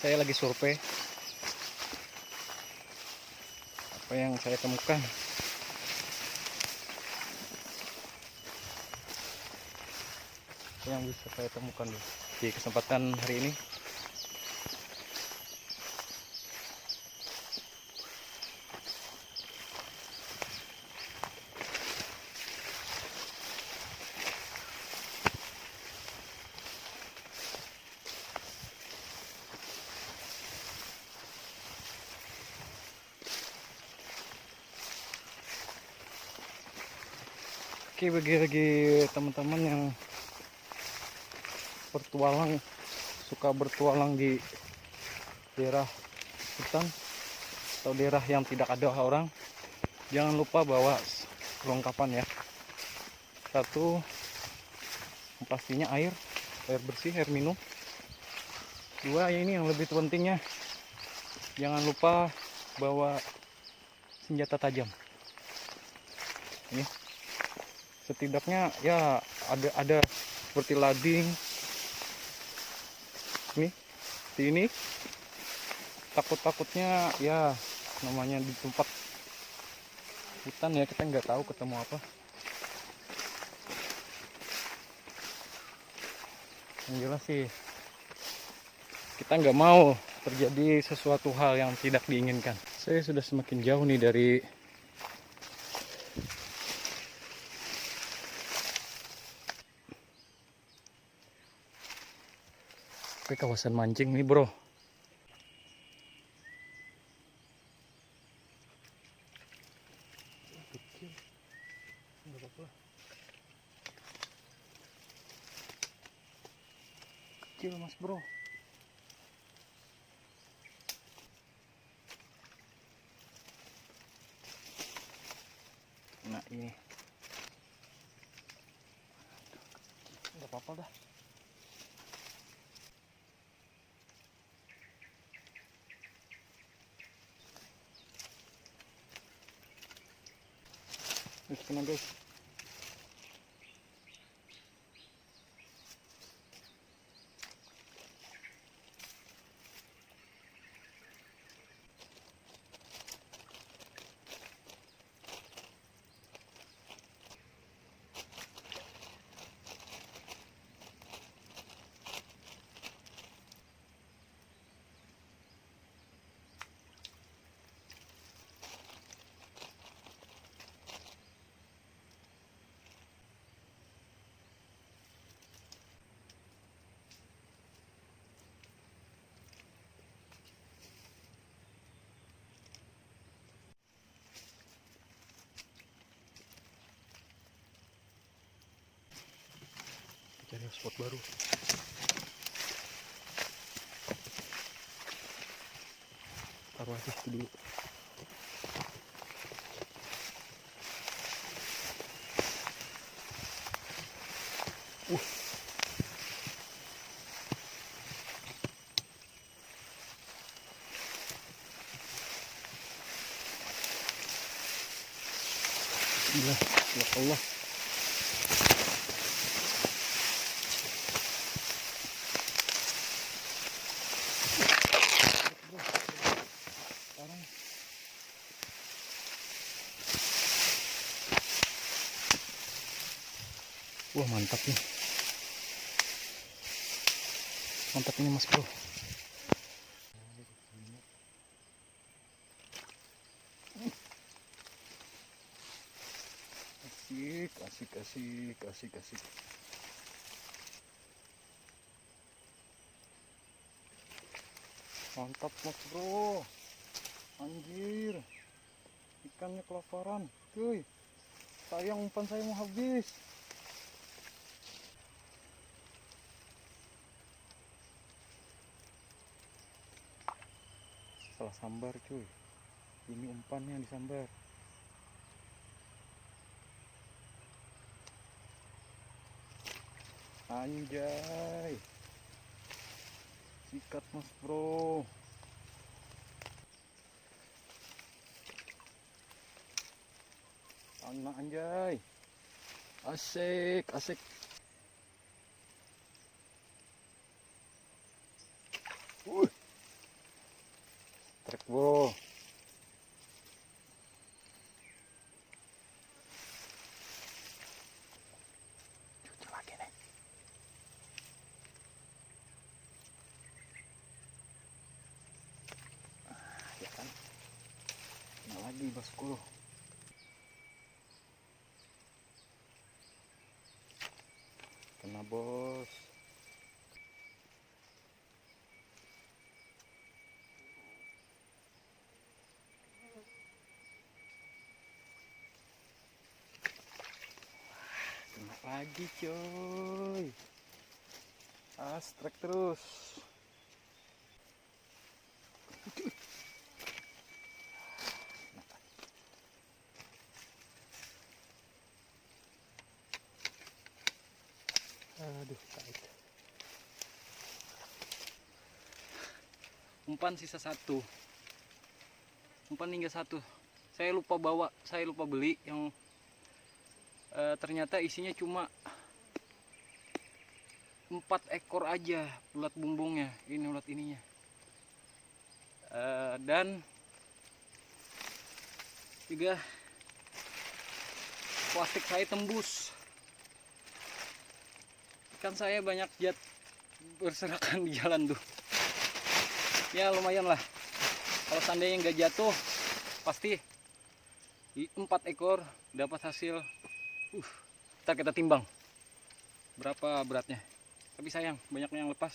Saya lagi survei apa yang saya temukan. Yang bisa saya temukan di kesempatan hari ini. Oke, bagi teman-teman yang suka bertualang di daerah hutan atau daerah yang tidak ada orang, jangan lupa bawa perlengkapan ya. Satu, pastinya air bersih, air minum. Dua, ini yang lebih pentingnya, jangan lupa bawa senjata tajam. Ini setidaknya ya ada seperti lading. Ini takutnya ya, namanya di tempat hutan ya, kita nggak tahu ketemu apa. Yang jelas sih kita nggak mau terjadi sesuatu hal yang tidak diinginkan. Saya sudah semakin jauh nih dari kawasan mancing nih bro. Kecil mas bro. Nah ini nggak apa-apa dah. Kena guys. Cari spot baru. Taruh aja dulu. Bismillah, ya Allah. Wah mantap nih. Mantap ini mas bro. Asik. Mantap mas bro. Anjir, ikannya kelaparan cuy. Sayang umpan saya mau habis. Salah sambar cuy. Ini umpannya disambar. Anjay, sikat mas bro. Anak anjay, asik. bosku. Kena bos. Kena lagi coy. Strike terus. Aduh, tarik. Umpan sisa satu. Umpan tinggal satu. Saya lupa bawa, saya lupa beli yang ternyata isinya cuma 4 ekor aja ulat bumbungnya. Ini ulat ininya. Dan juga plastik saya tembus. Ikan saya banyak berserakan di jalan tuh. Ya lumayan lah. Kalau seandainya nggak jatuh, pasti 4 ekor dapat hasil. Kita timbang berapa beratnya. Tapi sayang, banyaknya yang lepas.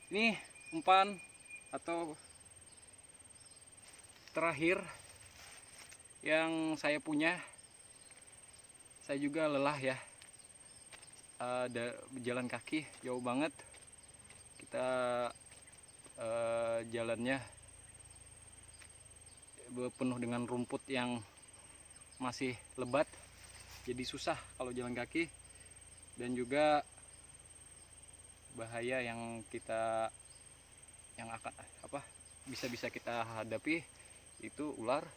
Ini umpan atau terakhir yang saya punya. Saya juga lelah ya. Jalan kaki jauh banget. Kita jalannya penuh dengan rumput yang masih lebat, jadi susah kalau jalan kaki. Dan juga bahaya yang akan bisa kita hadapi itu ular,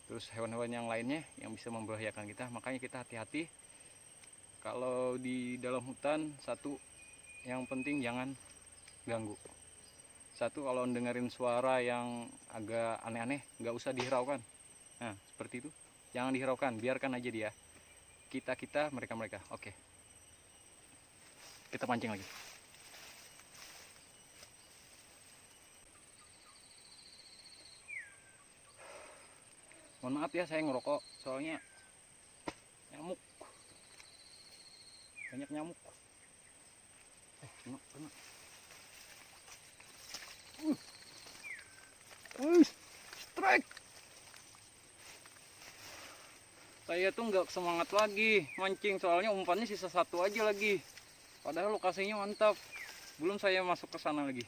terus hewan-hewan yang lainnya yang bisa membahayakan kita. Makanya kita hati-hati kalau di dalam hutan. Satu, yang penting jangan ganggu. Satu, kalau dengerin suara yang agak aneh-aneh, nggak usah dihiraukan. Nah, seperti itu. Jangan dihiraukan, biarkan aja dia. Kita, mereka. Oke. Kita pancing lagi. Mohon maaf ya, saya ngerokok, soalnya nyamuk. Banyak nyamuk. Kena. Strike. Saya tuh nggak semangat lagi mancing, soalnya umpannya sisa satu aja lagi. Padahal lokasinya mantap. Belum saya masuk ke sana lagi.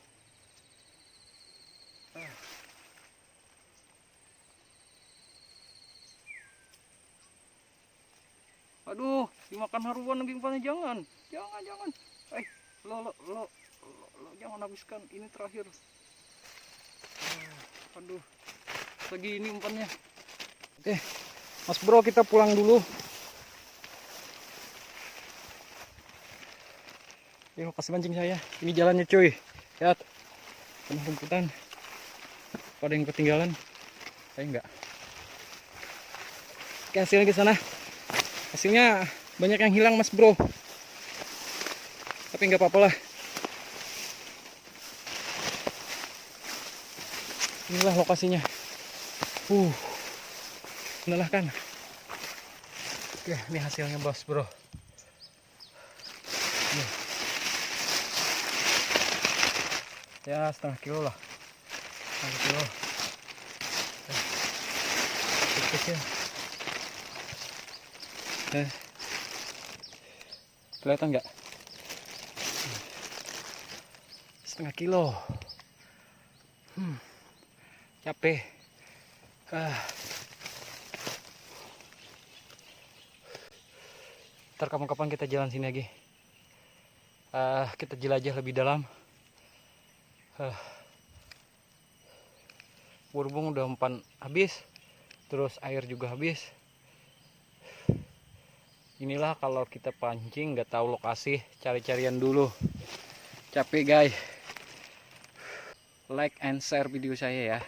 Aduh, dimakan haruan lagi umpannya. Jangan. Lo jangan habiskan. Ini terakhir. Aduh, lagi ini umpannya. Oke, Mas Bro, kita pulang dulu. Ini lokasi mancing saya. Ini jalannya cuy. Lihat, penuh rumputan. Ada yang ketinggalan? Saya enggak. Oke, hasilnya ke sana. Hasilnya banyak yang hilang Mas Bro. Tapi nggak apa-apa lah. Inilah lokasinya. Melelahkan. Oke, ini hasilnya Bos Bro. Nih. Ya setengah kilo lah. Setengah kilo. Kecil. Kelihatan nggak? Setengah kilo. Capek. Ntar kapan-kapan kita jalan sini lagi. Kita jelajah lebih dalam. Berhubung udah umpan habis, terus air juga habis. Inilah kalau kita pancing nggak tahu lokasi, cari-carian dulu. Capek guys. Like and share video saya ya.